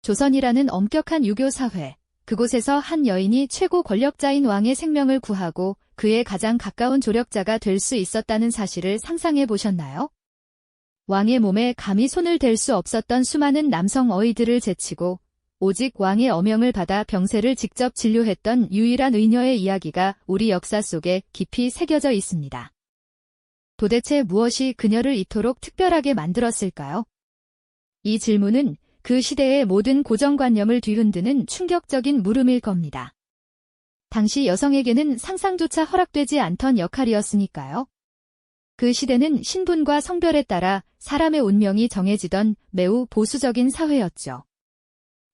조선이라는 엄격한 유교 사회, 그곳에서 한 여인이 최고 권력자인 왕의 생명을 구하고 그의 가장 가까운 조력자가 될 수 있었다는 사실을 상상해 보셨나요? 왕의 몸에 감히 손을 댈 수 없었던 수많은 남성 어이들을 제치고 오직 왕의 어명을 받아 병세를 직접 진료했던 유일한 의녀의 이야기가 우리 역사 속에 깊이 새겨져 있습니다. 도대체 무엇이 그녀를 이토록 특별하게 만들었을까요? 이 질문은 그 시대의 모든 고정관념을 뒤흔드는 충격적인 물음일 겁니다. 당시 여성에게는 상상조차 허락되지 않던 역할이었으니까요. 그 시대는 신분과 성별에 따라 사람의 운명이 정해지던 매우 보수적인 사회였죠.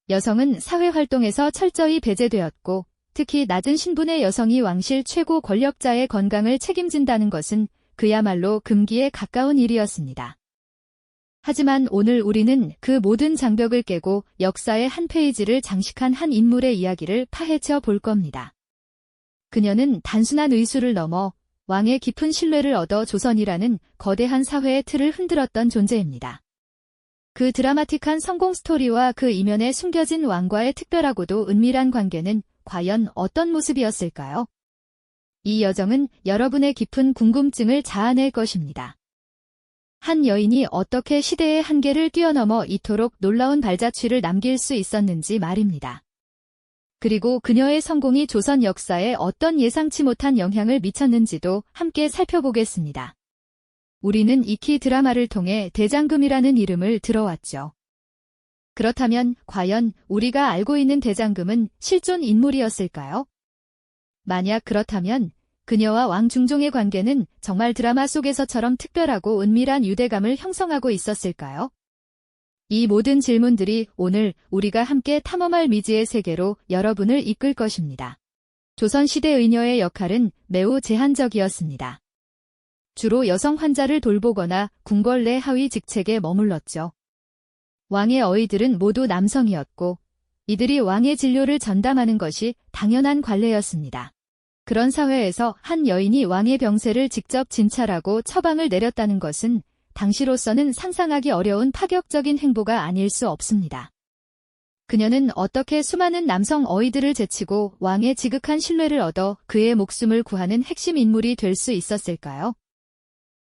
여성은 사회활동에서 철저히 배제되었고, 특히 낮은 신분의 여성이 왕실 최고 권력자의 건강을 책임진다는 것은 그야말로 금기에 가까운 일이었습니다. 하지만 오늘 우리는 그 모든 장벽을 깨고 역사의 한 페이지를 장식한 한 인물의 이야기를 파헤쳐 볼 겁니다. 그녀는 단순한 의수를 넘어 왕의 깊은 신뢰를 얻어 조선이라는 거대한 사회의 틀을 흔들었던 존재입니다. 그 드라마틱한 성공 스토리와 그 이면에 숨겨진 왕과의 특별하고도 은밀한 관계는 과연 어떤 모습이었을까요? 이 여정은 여러분의 깊은 궁금증을 자아낼 것입니다. 한 여인이 어떻게 시대의 한계를 뛰어넘어 이토록 놀라운 발자취를 남길 수 있었는지 말입니다. 그리고 그녀의 성공이 조선 역사에 어떤 예상치 못한 영향을 미쳤는지도 함께 살펴보겠습니다. 우리는 익히 드라마를 통해 대장금이라는 이름을 들어왔죠. 그렇다면 과연 우리가 알고 있는 대장금은 실존 인물이었을까요? 만약 그렇다면 그녀와 왕 중종의 관계는 정말 드라마 속에서처럼 특별하고 은밀한 유대감을 형성하고 있었을까요? 이 모든 질문들이 오늘 우리가 함께 탐험할 미지의 세계로 여러분을 이끌 것입니다. 조선시대 의녀의 역할은 매우 제한적이었습니다. 주로 여성 환자를 돌보거나 궁궐 내 하위 직책에 머물렀죠. 왕의 어이들은 모두 남성이었고 이들이 왕의 진료를 전담하는 것이 당연한 관례였습니다. 그런 사회에서 한 여인이 왕의 병세를 직접 진찰하고 처방을 내렸다는 것은 당시로서는 상상하기 어려운 파격적인 행보가 아닐 수 없습니다. 그녀는 어떻게 수많은 남성 어이들을 제치고 왕의 지극한 신뢰를 얻어 그의 목숨을 구하는 핵심 인물이 될 수 있었을까요?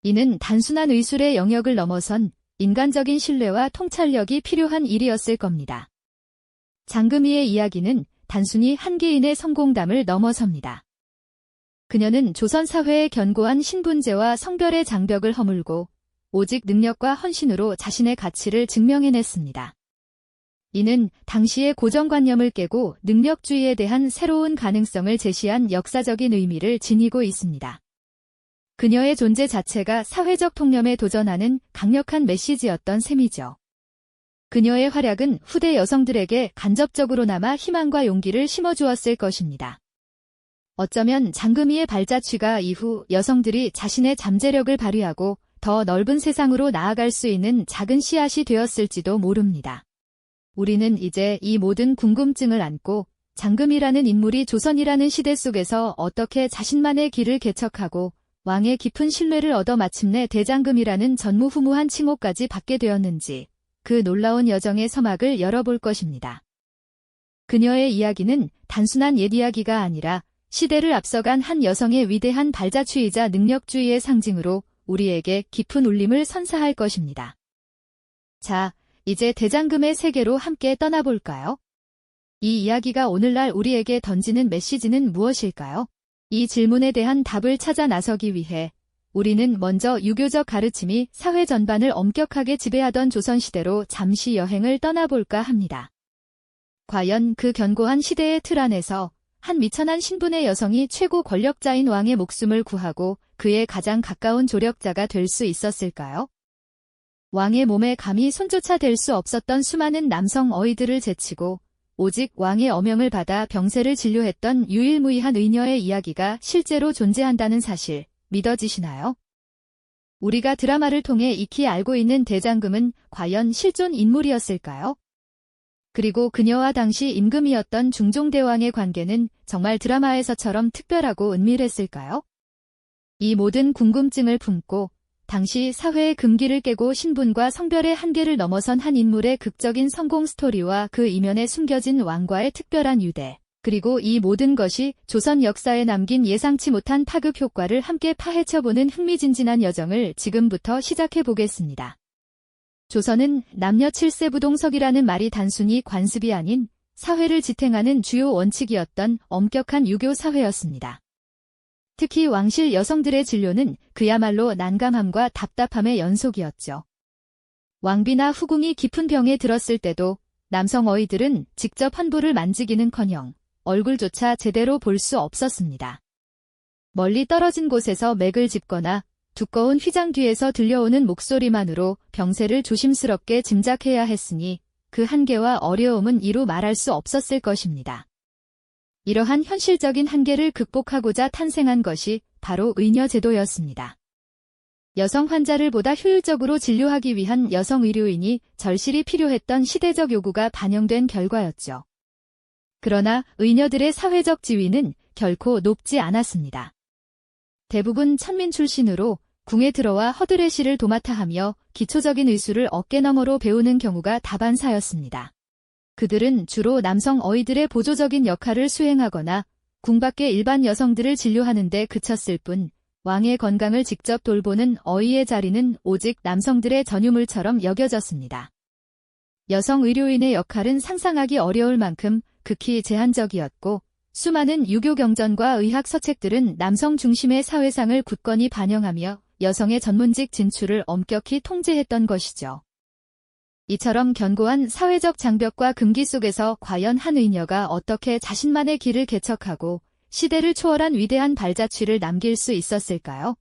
이는 단순한 의술의 영역을 넘어선 인간적인 신뢰와 통찰력이 필요한 일이었을 겁니다. 장금희의 이야기는 단순히 한 개인의 성공담을 넘어섭니다. 그녀는 조선 사회의 견고한 신분제와 성별의 장벽을 허물고 오직 능력과 헌신으로 자신의 가치를 증명해냈습니다. 이는 당시의 고정관념을 깨고 능력주의에 대한 새로운 가능성을 제시한 역사적인 의미를 지니고 있습니다. 그녀의 존재 자체가 사회적 통념에 도전하는 강력한 메시지였던 셈이죠. 그녀의 활약은 후대 여성들에게 간접적으로나마 희망과 용기를 심어주었을 것입니다. 어쩌면 장금희의 발자취가 이후 여성들이 자신의 잠재력을 발휘하고 더 넓은 세상으로 나아갈 수 있는 작은 씨앗이 되었을지도 모릅니다. 우리는 이제 이 모든 궁금증을 안고 장금희라는 인물이 조선이라는 시대 속에서 어떻게 자신만의 길을 개척하고 왕의 깊은 신뢰를 얻어 마침내 대장금이라는 전무후무한 칭호까지 받게 되었는지 그 놀라운 여정의 서막을 열어볼 것입니다. 그녀의 이야기는 단순한 옛 이야기가 아니라 시대를 앞서간 한 여성의 위대한 발자취이자 능력주의의 상징으로 우리에게 깊은 울림을 선사할 것입니다. 자, 이제 대장금의 세계로 함께 떠나볼까요? 이 이야기가 오늘날 우리에게 던지는 메시지는 무엇일까요? 이 질문에 대한 답을 찾아 나서기 위해 우리는 먼저 유교적 가르침이 사회 전반을 엄격하게 지배하던 조선시대로 잠시 여행을 떠나볼까 합니다. 과연 그 견고한 시대의 틀 안에서 한 미천한 신분의 여성이 최고 권력자인 왕의 목숨을 구하고 그의 가장 가까운 조력자가 될 수 있었을까요? 왕의 몸에 감히 손조차 댈 수 없었던 수많은 남성 어이들을 제치고 오직 왕의 어명을 받아 병세를 진료했던 유일무이한 의녀의 이야기가 실제로 존재한다는 사실, 믿어지시나요? 우리가 드라마를 통해 익히 알고 있는 대장금은 과연 실존 인물이었을까요? 그리고 그녀와 당시 임금이었던 중종대왕의 관계는 정말 드라마에서처럼 특별하고 은밀했을까요? 이 모든 궁금증을 품고 당시 사회의 금기를 깨고 신분과 성별의 한계를 넘어선 한 인물의 극적인 성공 스토리와 그 이면에 숨겨진 왕과의 특별한 유대, 그리고 이 모든 것이 조선 역사에 남긴 예상치 못한 파급 효과를 함께 파헤쳐보는 흥미진진한 여정을 지금부터 시작해 보겠습니다. 조선은 남녀 7세 부동석이라는 말이 단순히 관습이 아닌 사회를 지탱하는 주요 원칙이었던 엄격한 유교 사회였습니다. 특히 왕실 여성들의 진료는 그야말로 난감함과 답답함의 연속이었죠. 왕비나 후궁이 깊은 병에 들었을 때도 남성 어이들은 직접 환부를 만지기는커녕 얼굴조차 제대로 볼 수 없었습니다. 멀리 떨어진 곳에서 맥을 짚거나 두꺼운 휘장 뒤에서 들려오는 목소리만으로 병세를 조심스럽게 짐작해야 했으니 그 한계와 어려움은 이루 말할 수 없었을 것입니다. 이러한 현실적인 한계를 극복하고자 탄생한 것이 바로 의녀제도였습니다. 여성 환자를 보다 효율적으로 진료하기 위한 여성 의료인이 절실히 필요했던 시대적 요구가 반영된 결과였죠. 그러나 의녀들의 사회적 지위는 결코 높지 않았습니다. 대부분 천민 출신으로 궁에 들어와 허들의 시를 도맡아 하며 기초적인 의술을 어깨너머로 배우는 경우가 다반사였습니다. 그들은 주로 남성 어이들의 보조적인 역할을 수행하거나 궁 밖의 일반 여성들을 진료하는 데 그쳤을 뿐 왕의 건강을 직접 돌보는 어이의 자리는 오직 남성들의 전유물처럼 여겨졌습니다. 여성 의료인의 역할은 상상하기 어려울 만큼 극히 제한적이었고 수많은 유교 경전과 의학 서책들은 남성 중심의 사회상을 굳건히 반영하며 여성의 전문직 진출을 엄격히 통제했던 것이죠. 이처럼 견고한 사회적 장벽과 금기 속에서 과연 한 의녀가 어떻게 자신만의 길을 개척하고 시대를 초월한 위대한 발자취를 남길 수 있었을까요?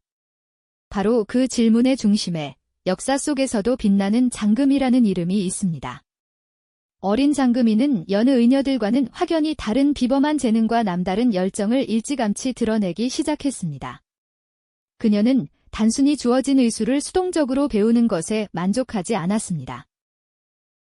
바로 그 질문의 중심에 역사 속에서도 빛나는 장금이라는 이름이 있습니다. 어린 장금이는 여느 의녀들과는 확연히 다른 비범한 재능과 남다른 열정을 일찌감치 드러내기 시작했습니다. 그녀는 단순히 주어진 의술을 수동적으로 배우는 것에 만족하지 않았습니다.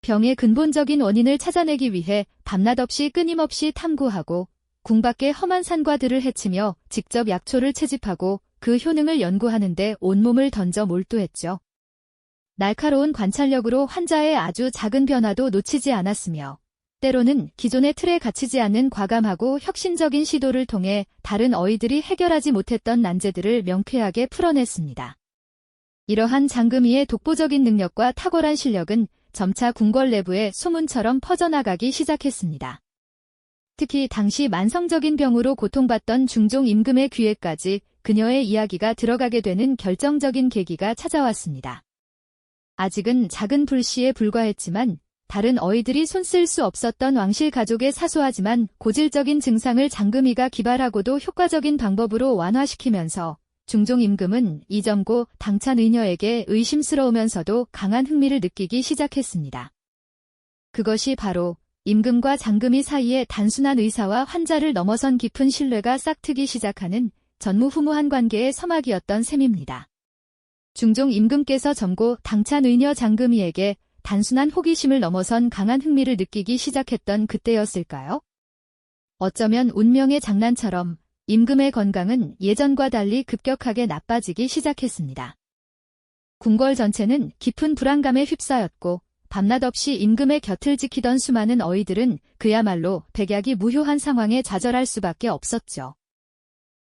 병의 근본적인 원인을 찾아내기 위해 밤낮 없이 끊임없이 탐구하고 궁 밖의 험한 산과들을 헤치며 직접 약초를 채집하고 그 효능을 연구하는 데 온몸을 던져 몰두했죠. 날카로운 관찰력으로 환자의 아주 작은 변화도 놓치지 않았으며 때로는 기존의 틀에 갇히지 않는 과감하고 혁신적인 시도를 통해 다른 어이들이 해결하지 못했던 난제들을 명쾌하게 풀어냈습니다. 이러한 장금이의 독보적인 능력과 탁월한 실력은 점차 궁궐 내부에 소문처럼 퍼져나가기 시작했습니다. 특히 당시 만성적인 병으로 고통받던 중종 임금의 귀에까지 그녀의 이야기가 들어가게 되는 결정적인 계기가 찾아왔습니다. 아직은 작은 불씨에 불과했지만 다른 어이들이 손쓸 수 없었던 왕실 가족의 사소하지만 고질적인 증상을 장금이가 기발하고도 효과적인 방법으로 완화시키면서 중종 임금은 이 젊고 당찬 의녀에게 의심스러우면서도 강한 흥미를 느끼기 시작했습니다. 그것이 바로 임금과 장금이 사이에 단순한 의사와 환자를 넘어선 깊은 신뢰가 싹트기 시작하는 전무후무한 관계의 서막이었던 셈입니다. 중종 임금께서 젊고 당찬 의녀 장금이에게 단순한 호기심을 넘어선 강한 흥미를 느끼기 시작했던 그때였을까요? 어쩌면 운명의 장난처럼 임금의 건강은 예전과 달리 급격하게 나빠지기 시작했습니다. 궁궐 전체는 깊은 불안감에 휩싸였고 밤낮 없이 임금의 곁을 지키던 수많은 어이들은 그야말로 백약이 무효한 상황에 좌절할 수밖에 없었죠.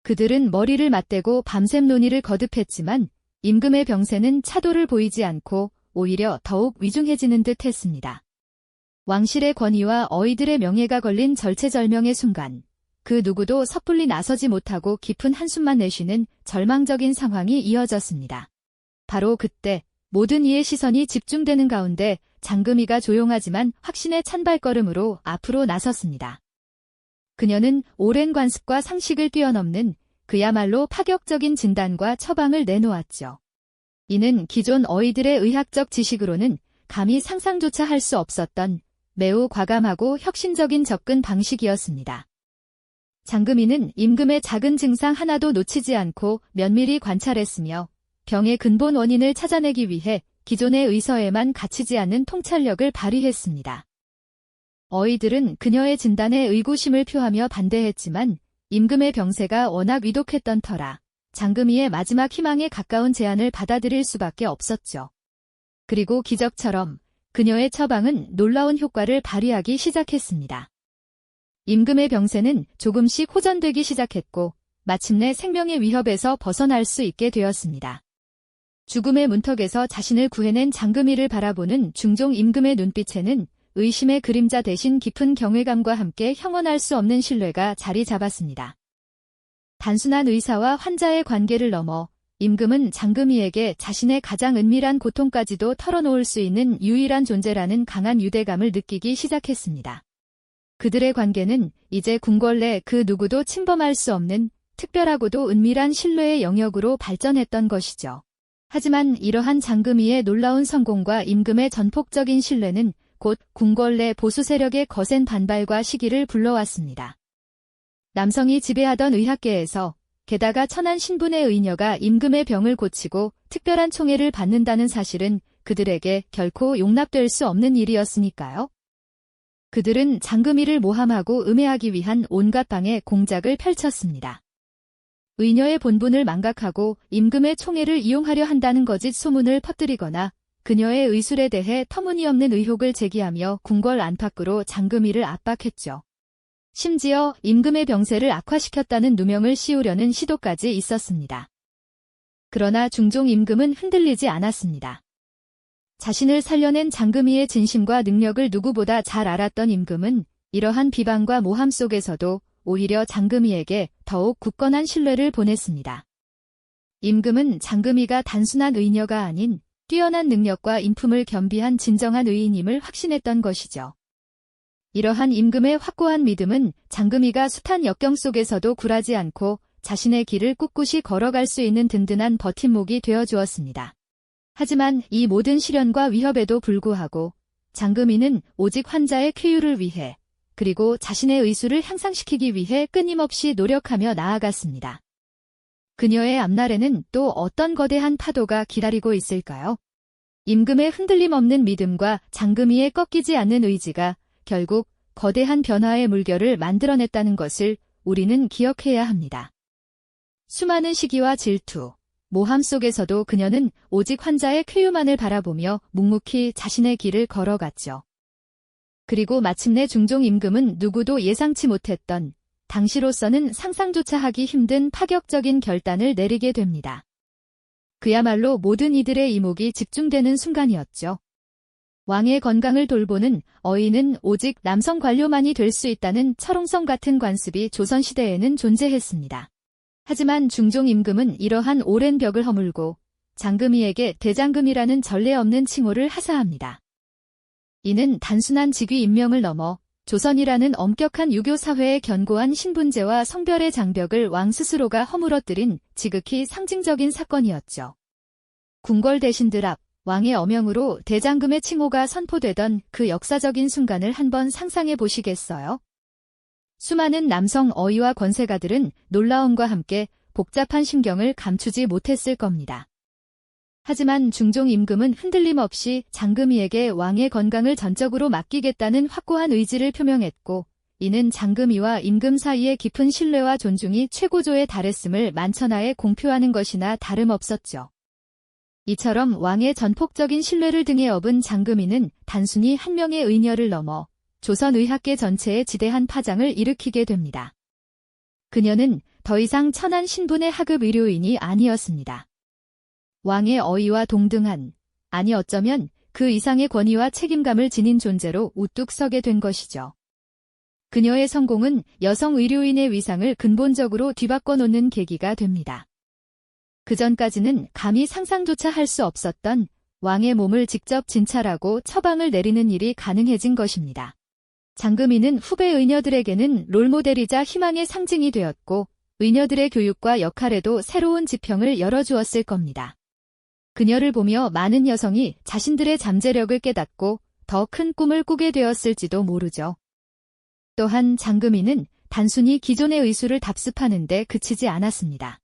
그들은 머리를 맞대고 밤샘 논의를 거듭했지만 임금의 병세는 차도를 보이지 않고 오히려 더욱 위중해지는 듯 했습니다. 왕실의 권위와 어이들의 명예가 걸린 절체절명의 순간 그 누구도 섣불리 나서지 못하고 깊은 한숨만 내쉬는 절망적인 상황이 이어졌습니다. 바로 그때 모든 이의 시선이 집중되는 가운데 장금이가 조용하지만 확신의 찬 발걸음으로 앞으로 나섰습니다. 그녀는 오랜 관습과 상식을 뛰어넘는 그야말로 파격적인 진단과 처방을 내놓았죠. 이는 기존 어이들의 의학적 지식으로는 감히 상상조차 할 수 없었던 매우 과감하고 혁신적인 접근 방식이었습니다. 장금이는 임금의 작은 증상 하나도 놓치지 않고 면밀히 관찰했으며 병의 근본 원인을 찾아내기 위해 기존의 의서에만 갇히지 않는 통찰력을 발휘했습니다. 어이들은 그녀의 진단에 의구심을 표하며 반대했지만 임금의 병세가 워낙 위독했던 터라 장금희의 마지막 희망에 가까운 제안을 받아들일 수밖에 없었죠. 그리고 기적처럼 그녀의 처방은 놀라운 효과를 발휘하기 시작했습니다. 임금의 병세는 조금씩 호전되기 시작했고 마침내 생명의 위협에서 벗어날 수 있게 되었습니다. 죽음의 문턱에서 자신을 구해낸 장금희를 바라보는 중종 임금의 눈빛에는 의심의 그림자 대신 깊은 경외감과 함께 형언할 수 없는 신뢰가 자리 잡았습니다. 단순한 의사와 환자의 관계를 넘어 임금은 장금희에게 자신의 가장 은밀한 고통까지도 털어놓을 수 있는 유일한 존재라는 강한 유대감을 느끼기 시작했습니다. 그들의 관계는 이제 궁궐 내 그 누구도 침범할 수 없는 특별하고도 은밀한 신뢰의 영역으로 발전했던 것이죠. 하지만 이러한 장금희의 놀라운 성공과 임금의 전폭적인 신뢰는 곧 궁궐 내 보수 세력의 거센 반발과 시기를 불러왔습니다. 남성이 지배하던 의학계에서 게다가 천한 신분의 의녀가 임금의 병을 고치고 특별한 총애를 받는다는 사실은 그들에게 결코 용납될 수 없는 일이었으니까요. 그들은 장금희를 모함하고 음해하기 위한 온갖 방해 공작을 펼쳤습니다. 의녀의 본분을 망각하고 임금의 총애를 이용하려 한다는 거짓 소문을 퍼뜨리거나 그녀의 의술에 대해 터무니없는 의혹을 제기하며 궁궐 안팎으로 장금희를 압박했죠. 심지어 임금의 병세를 악화시켰다는 누명을 씌우려는 시도까지 있었습니다. 그러나 중종 임금은 흔들리지 않았습니다. 자신을 살려낸 장금희의 진심과 능력을 누구보다 잘 알았던 임금은 이러한 비방과 모함 속에서도 오히려 장금희에게 더욱 굳건한 신뢰를 보냈습니다. 임금은 장금희가 단순한 의녀가 아닌 뛰어난 능력과 인품을 겸비한 진정한 의인임을 확신했던 것이죠. 이러한 임금의 확고한 믿음은 장금희가 숱한 역경 속에서도 굴하지 않고 자신의 길을 꿋꿋이 걸어갈 수 있는 든든한 버팀목이 되어주었습니다. 하지만 이 모든 시련과 위협에도 불구하고 장금희는 오직 환자의 쾌유를 위해 그리고 자신의 의술을 향상시키기 위해 끊임없이 노력하며 나아갔습니다. 그녀의 앞날에는 또 어떤 거대한 파도가 기다리고 있을까요? 임금의 흔들림 없는 믿음과 장금희의 꺾이지 않는 의지가 결국 거대한 변화의 물결을 만들어냈다는 것을 우리는 기억해야 합니다. 수많은 시기와 질투, 모함 속에서도 그녀는 오직 환자의 쾌유만을 바라보며 묵묵히 자신의 길을 걸어갔죠. 그리고 마침내 중종 임금은 누구도 예상치 못했던 당시로서는 상상조차 하기 힘든 파격적인 결단을 내리게 됩니다. 그야말로 모든 이들의 이목이 집중되는 순간이었죠. 왕의 건강을 돌보는 어인은 오직 남성 관료만이 될 수 있다는 철옹성 같은 관습이 조선시대에는 존재했습니다. 하지만 중종 임금은 이러한 오랜 벽을 허물고 장금희에게 대장금이라는 전례 없는 칭호를 하사합니다. 이는 단순한 직위 임명을 넘어 조선이라는 엄격한 유교 사회의 견고한 신분제와 성별의 장벽을 왕 스스로가 허물어뜨린 지극히 상징적인 사건이었죠. 궁궐 대신들 앞 왕의 어명으로 대장금의 칭호가 선포되던 그 역사적인 순간을 한번 상상해 보시겠어요? 수많은 남성 어이와 권세가들은 놀라움과 함께 복잡한 심경을 감추지 못했을 겁니다. 하지만 중종 임금은 흔들림 없이 장금희에게 왕의 건강을 전적으로 맡기겠다는 확고한 의지를 표명했고, 이는 장금희와 임금 사이의 깊은 신뢰와 존중이 최고조에 달했음을 만천하에 공표하는 것이나 다름없었죠. 이처럼 왕의 전폭적인 신뢰를 등에 업은 장금희는 단순히 한 명의 의녀를 넘어 조선 의학계 전체에 지대한 파장을 일으키게 됩니다. 그녀는 더 이상 천한 신분의 하급 의료인이 아니었습니다. 왕의 어이와 동등한, 아니 어쩌면 그 이상의 권위와 책임감을 지닌 존재로 우뚝 서게 된 것이죠. 그녀의 성공은 여성 의료인의 위상을 근본적으로 뒤바꿔 놓는 계기가 됩니다. 그전까지는 감히 상상조차 할 수 없었던 왕의 몸을 직접 진찰하고 처방을 내리는 일이 가능해진 것입니다. 장금희는 후배 의녀들에게는 롤모델이자 희망의 상징이 되었고, 의녀들의 교육과 역할에도 새로운 지평을 열어주었을 겁니다. 그녀를 보며 많은 여성이 자신들의 잠재력을 깨닫고 더 큰 꿈을 꾸게 되었을지도 모르죠. 또한 장금희는 단순히 기존의 의술을 답습하는 데 그치지 않았습니다.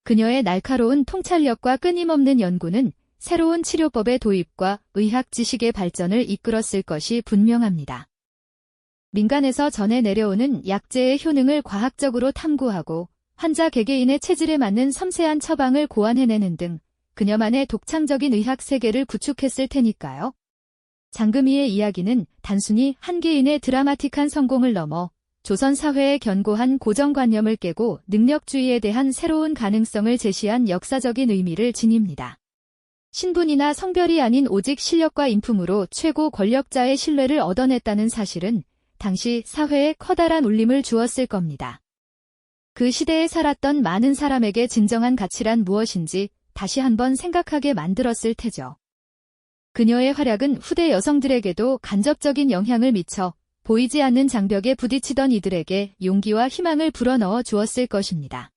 그녀의 날카로운 통찰력과 끊임없는 연구는 새로운 치료법의 도입과 의학 지식의 발전을 이끌었을 것이 분명합니다. 민간에서 전해 내려오는 약재의 효능을 과학적으로 탐구하고 환자 개개인의 체질에 맞는 섬세한 처방을 고안해내는 등 그녀만의 독창적인 의학 세계를 구축했을 테니까요. 장금희의 이야기는 단순히 한 개인의 드라마틱한 성공을 넘어 조선 사회의 견고한 고정관념을 깨고 능력주의에 대한 새로운 가능성을 제시한 역사적인 의미를 지닙니다. 신분이나 성별이 아닌 오직 실력과 인품으로 최고 권력자의 신뢰를 얻어냈다는 사실은 당시 사회에 커다란 울림을 주었을 겁니다. 그 시대에 살았던 많은 사람에게 진정한 가치란 무엇인지 다시 한번 생각하게 만들었을 테죠. 그녀의 활약은 후대 여성들에게도 간접적인 영향을 미쳐 보이지 않는 장벽에 부딪히던 이들에게 용기와 희망을 불어넣어 주었을 것입니다.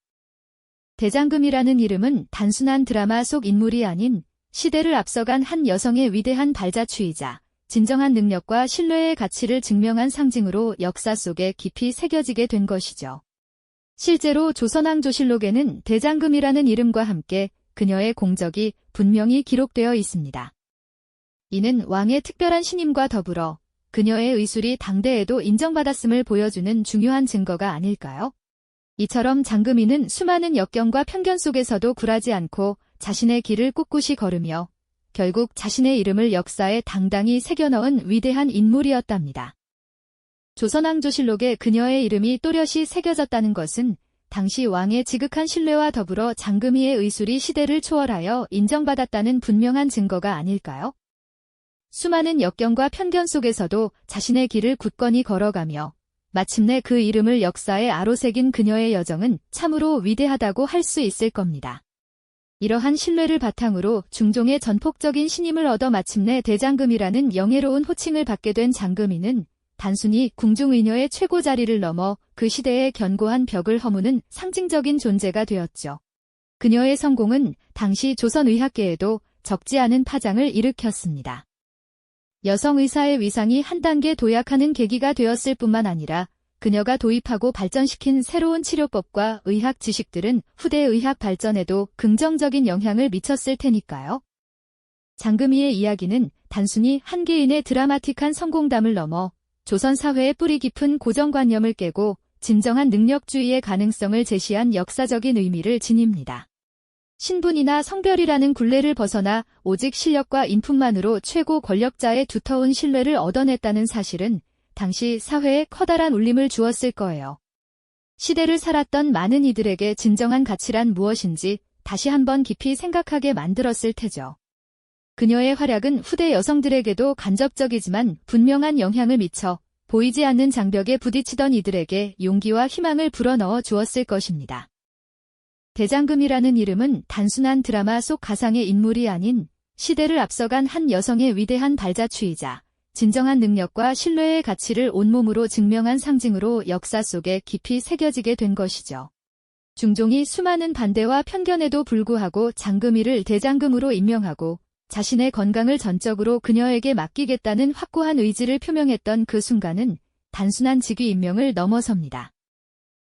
대장금이라는 이름은 단순한 드라마 속 인물이 아닌 시대를 앞서간 한 여성의 위대한 발자취이자 진정한 능력과 신뢰의 가치를 증명한 상징으로 역사 속에 깊이 새겨지게 된 것이죠. 실제로 조선왕조실록에는 대장금이라는 이름과 함께 그녀의 공적이 분명히 기록되어 있습니다. 이는 왕의 특별한 신임과 더불어 그녀의 의술이 당대에도 인정받았음을 보여주는 중요한 증거가 아닐까요? 이처럼 장금희는 수많은 역경과 편견 속에서도 굴하지 않고 자신의 길을 꿋꿋이 걸으며 결국 자신의 이름을 역사에 당당히 새겨넣은 위대한 인물이었답니다. 조선왕조실록에 그녀의 이름이 또렷이 새겨졌다는 것은 당시 왕의 지극한 신뢰와 더불어 장금희의 의술이 시대를 초월하여 인정받았다는 분명한 증거가 아닐까요? 수많은 역경과 편견 속에서도 자신의 길을 굳건히 걸어가며 마침내 그 이름을 역사에 아로새긴 그녀의 여정은 참으로 위대하다고 할 수 있을 겁니다. 이러한 신뢰를 바탕으로 중종의 전폭적인 신임을 얻어 마침내 대장금이라는 영예로운 호칭을 받게 된 장금희는 단순히 궁중의녀의 최고 자리를 넘어 그 시대의 견고한 벽을 허무는 상징적인 존재가 되었죠. 그녀의 성공은 당시 조선의학계에도 적지 않은 파장을 일으켰습니다. 여성 의사의 위상이 한 단계 도약하는 계기가 되었을 뿐만 아니라 그녀가 도입하고 발전시킨 새로운 치료법과 의학 지식들은 후대 의학 발전에도 긍정적인 영향을 미쳤을 테니까요. 장금희의 이야기는 단순히 한 개인의 드라마틱한 성공담을 넘어 조선 사회의 뿌리 깊은 고정관념을 깨고 진정한 능력주의의 가능성을 제시한 역사적인 의미를 지닙니다. 신분이나 성별이라는 굴레를 벗어나 오직 실력과 인품만으로 최고 권력자의 두터운 신뢰를 얻어냈다는 사실은 당시 사회에 커다란 울림을 주었을 거예요. 시대를 살았던 많은 이들에게 진정한 가치란 무엇인지 다시 한번 깊이 생각하게 만들었을 테죠. 그녀의 활약은 후대 여성들에게도 간접적이지만 분명한 영향을 미쳐 보이지 않는 장벽에 부딪히던 이들에게 용기와 희망을 불어넣어 주었을 것입니다. 대장금이라는 이름은 단순한 드라마 속 가상의 인물이 아닌 시대를 앞서간 한 여성의 위대한 발자취이자 진정한 능력과 신뢰의 가치를 온몸으로 증명한 상징으로 역사 속에 깊이 새겨지게 된 것이죠. 중종이 수많은 반대와 편견에도 불구하고 장금희를 대장금으로 임명하고 자신의 건강을 전적으로 그녀에게 맡기겠다는 확고한 의지를 표명했던 그 순간은 단순한 직위 임명을 넘어섭니다.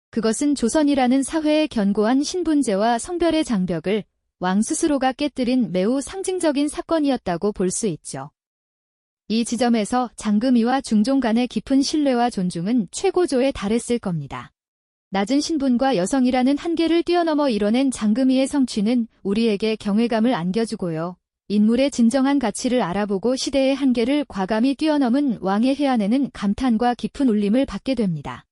그것은 조선이라는 사회의 견고한 신분제와 성별의 장벽을 왕 스스로가 깨뜨린 매우 상징적인 사건이었다고 볼 수 있죠. 이 지점에서 장금희와 중종 간의 깊은 신뢰와 존중은 최고조에 달했을 겁니다. 낮은 신분과 여성이라는 한계를 뛰어넘어 이뤄낸 장금희의 성취는 우리에게 경외감을 안겨주고요. 인물의 진정한 가치를 알아보고 시대의 한계를 과감히 뛰어넘은 왕의 해안에는 감탄과 깊은 울림을 받게 됩니다.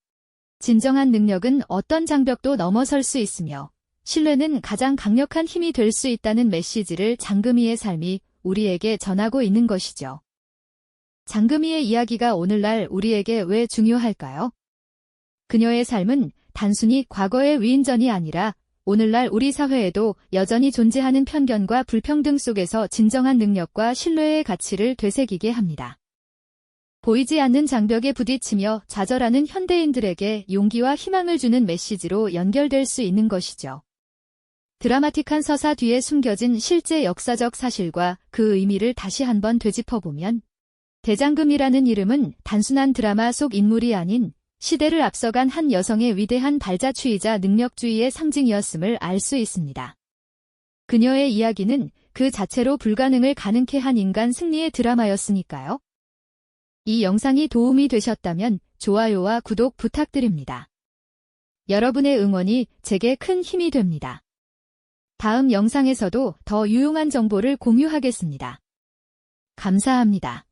진정한 능력은 어떤 장벽도 넘어설 수 있으며 신뢰는 가장 강력한 힘이 될 수 있다는 메시지를 장금희의 삶이 우리에게 전하고 있는 것이죠. 장금희의 이야기가 오늘날 우리에게 왜 중요할까요? 그녀의 삶은 단순히 과거의 위인전이 아니라 오늘날 우리 사회에도 여전히 존재하는 편견과 불평등 속에서 진정한 능력과 신뢰의 가치를 되새기게 합니다. 보이지 않는 장벽에 부딪히며 좌절하는 현대인들에게 용기와 희망을 주는 메시지로 연결될 수 있는 것이죠. 드라마틱한 서사 뒤에 숨겨진 실제 역사적 사실과 그 의미를 다시 한번 되짚어보면 대장금이라는 이름은 단순한 드라마 속 인물이 아닌 시대를 앞서간 한 여성의 위대한 발자취이자 능력주의의 상징이었음을 알 수 있습니다. 그녀의 이야기는 그 자체로 불가능을 가능케 한 인간 승리의 드라마였으니까요. 이 영상이 도움이 되셨다면 좋아요와 구독 부탁드립니다. 여러분의 응원이 제게 큰 힘이 됩니다. 다음 영상에서도 더 유용한 정보를 공유하겠습니다. 감사합니다.